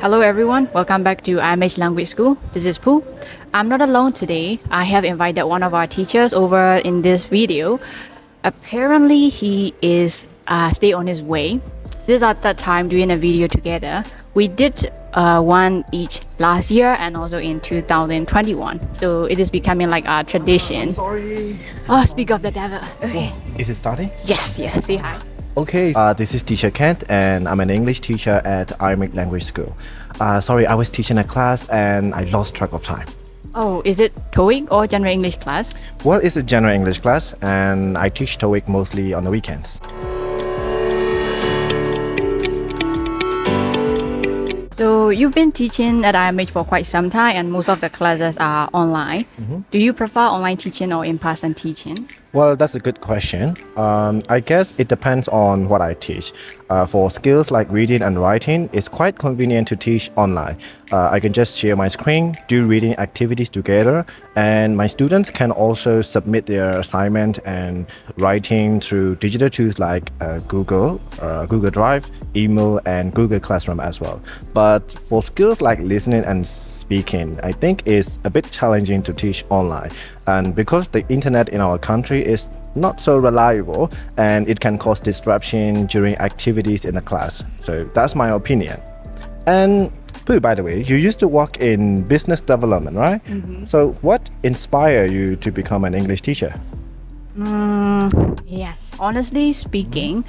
Hello everyone, welcome back to IMH Language School. This is Pooh. I'm not alone today. I have invited one of our teachers over in this video. Apparently he is still on his way. This is our third time doing a video together. We did one each last year and also in 2021. So it is becoming like a tradition. Sorry. Oh, speak of the devil. Okay. Is it starting? Yes, say hi. Okay, this is teacher Khant and I'm an English teacher at IMH Language School. Sorry, I was teaching a class and I lost track of time. Oh, is it TOEIC or General English class? Well, it's a general English class and I teach TOEIC mostly on the weekends. So you've been teaching at IMH for quite some time and most of the classes are online. Do you prefer online teaching or in-person teaching? Well, that's a good question. I guess it depends on what I teach. For skills like reading and writing, it's quite convenient to teach online. I can just share my screen, do reading activities together, and my students can also submit their assignment and writing through digital tools like Google Drive, email, and Google Classroom as well. But for skills like listening and speaking, I think it's a bit challenging to teach online. And because the internet in our country is not so reliable and it can cause disruption during activities in the class. So that's my opinion. And Pooh, by the way, you used to work in business development, right? So what inspired you to become an English teacher? Yes, honestly speaking,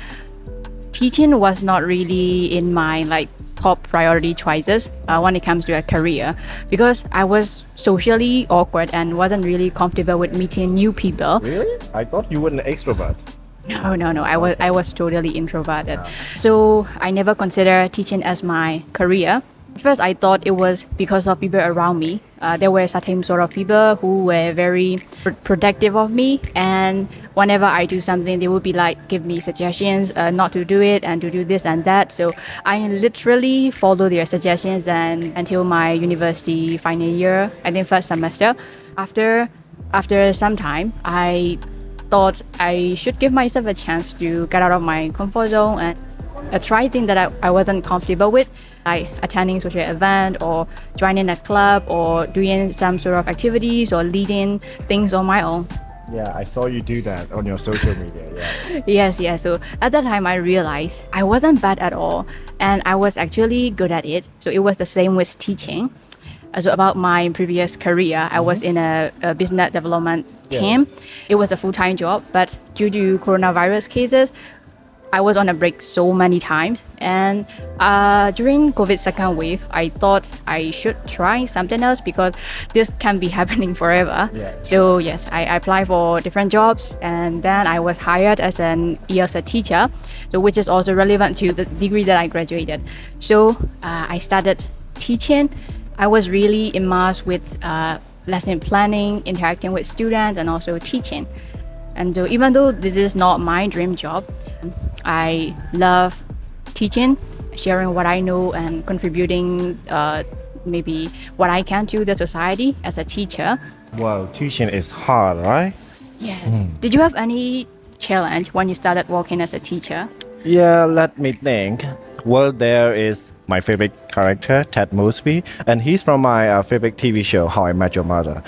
teaching was not really in my top priority choices when it comes to a career because I was socially awkward and wasn't really comfortable with meeting new people. Really? I thought you were an extrovert. No. I was totally introverted. So I never considered teaching as my career. At first, I thought it was because of people around me. There were certain sort of people who were very protective of me, and whenever I do something, they would be like, give me suggestions not to do it and to do this and that. So I literally follow their suggestions and until my university final year, I think first semester. After some time, I thought I should give myself a chance to get out of my comfort zone and try things that I wasn't comfortable with, like attending social event or joining a club or doing some sort of activities or leading things on my own. Yeah, I saw you do that on your social media. Yes. So at that time, I realized I wasn't bad at all and I was actually good at it. So it was the same with teaching. So about my previous career, I was in a business development team. It was a full-time job, but due to coronavirus cases, I was on a break so many times, and during COVID second wave, I thought I should try something else because this can be happening forever. So yes, I applied for different jobs, and then I was hired as an ELSA teacher, so which is also relevant to the degree that I graduated. So I started teaching. I was really immersed with lesson planning, interacting with students, and also teaching. And so even though this is not my dream job, I love teaching, sharing what I know and contributing maybe what I can to the society as a teacher. Well, teaching is hard, right? Yes. Did you have any challenge when you started working as a teacher? Yeah, let me think. Well, there is my favorite character, Ted Mosby, and he's from my favorite TV show, How I Met Your Mother.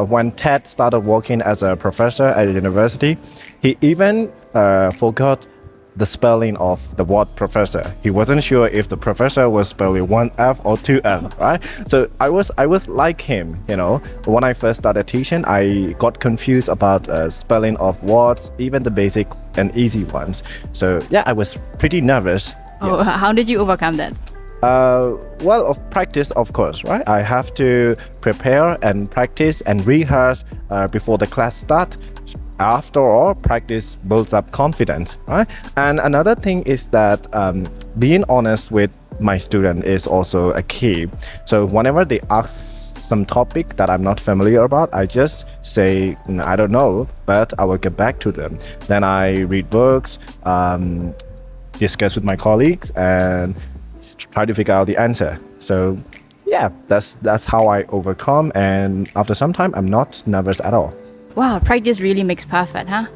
When Ted started working as a professor at a university, he even forgot the spelling of the word professor. He wasn't sure if the professor was spelling one F or two F, right? So I was like him, you know. When I first started teaching, I got confused about spelling of words, even the basic and easy ones. So yeah, I was pretty nervous. Oh, how did you overcome that? Well, of practice, of course, right? I have to prepare and practice and rehearse before the class starts. After all, practice builds up confidence, right? And another thing is that being honest with my student is also a key. So whenever they ask some topic that I'm not familiar about, I just say, I don't know, but I will get back to them. Then I read books, discuss with my colleagues, and try to figure out the answer. So yeah, that's how I overcome, and after some time, I'm not nervous at all. Wow, practice really makes perfect, huh?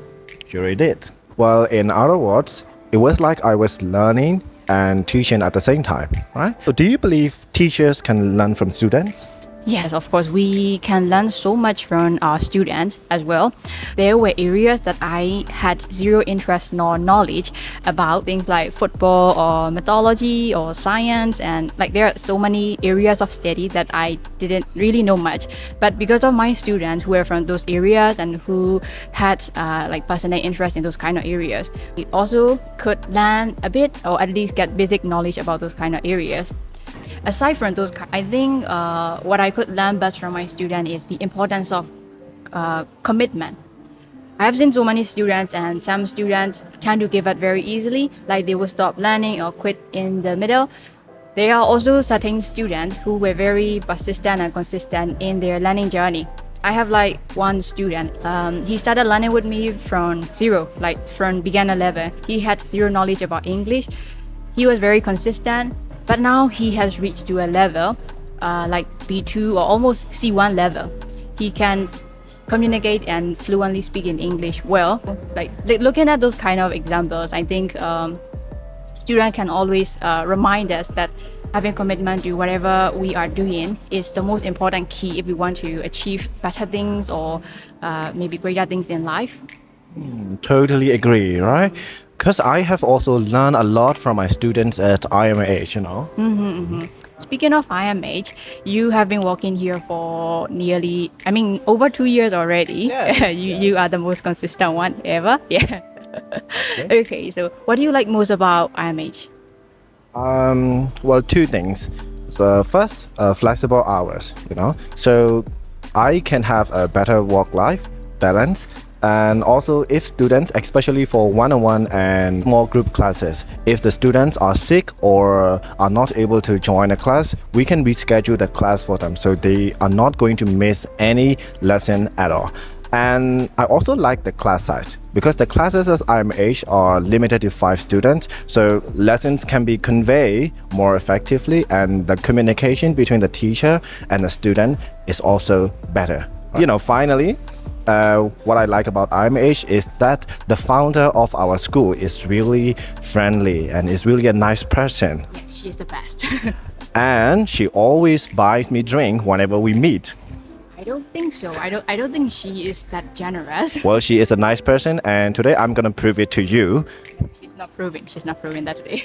Sure it did. Well, in other words, it was like I was learning and teaching at the same time, right? So do you believe teachers can learn from students? Yes, of course, we can learn so much from our students as well. There were areas that I had zero interest nor knowledge about, things like football or mythology or science, and like there are so many areas of study that I didn't really know much. But because of my students who were from those areas and who had like personal interest in those kind of areas, we also could learn a bit or at least get basic knowledge about those kind of areas. Aside from those, I think what I could learn best from my student is the importance of commitment. I have seen so many students, and some students tend to give up very easily, like they will stop learning or quit in the middle. There are also certain students who were very persistent and consistent in their learning journey. I have like one student, he started learning with me from zero, like from beginner level. He had zero knowledge about English. He was very consistent. But now he has reached to a level like B2 or almost C1 level. He can communicate and fluently speak in English well. Like looking at those kind of examples, I think students can always remind us that having commitment to whatever we are doing is the most important key if we want to achieve better things or maybe greater things in life. Totally agree, right? Because I have also learned a lot from my students at IMH, you know. Speaking of IMH, you have been working here for nearly, over 2 years already. Yeah, you are the most consistent one ever. Yeah. Okay, so what do you like most about IMH? Well, two things. The first, flexible hours, you know. So I can have a better work-life balance. And also, if students, especially for one-on-one and small group classes, if the students are sick or are not able to join a class, we can reschedule the class for them so they are not going to miss any lesson at all. And I also like the class size because the classes at IMH are limited to 5 students, so lessons can be conveyed more effectively and the communication between the teacher and the student is also better. You know, finally, what I like about IMH is that the founder of our school is really friendly and is really a nice person. Yes, she's the best. And she always buys me drink whenever we meet. I don't think so. I don't think she is that generous. Well, she is a nice person, and today I'm gonna prove it to you. She's not proving that today.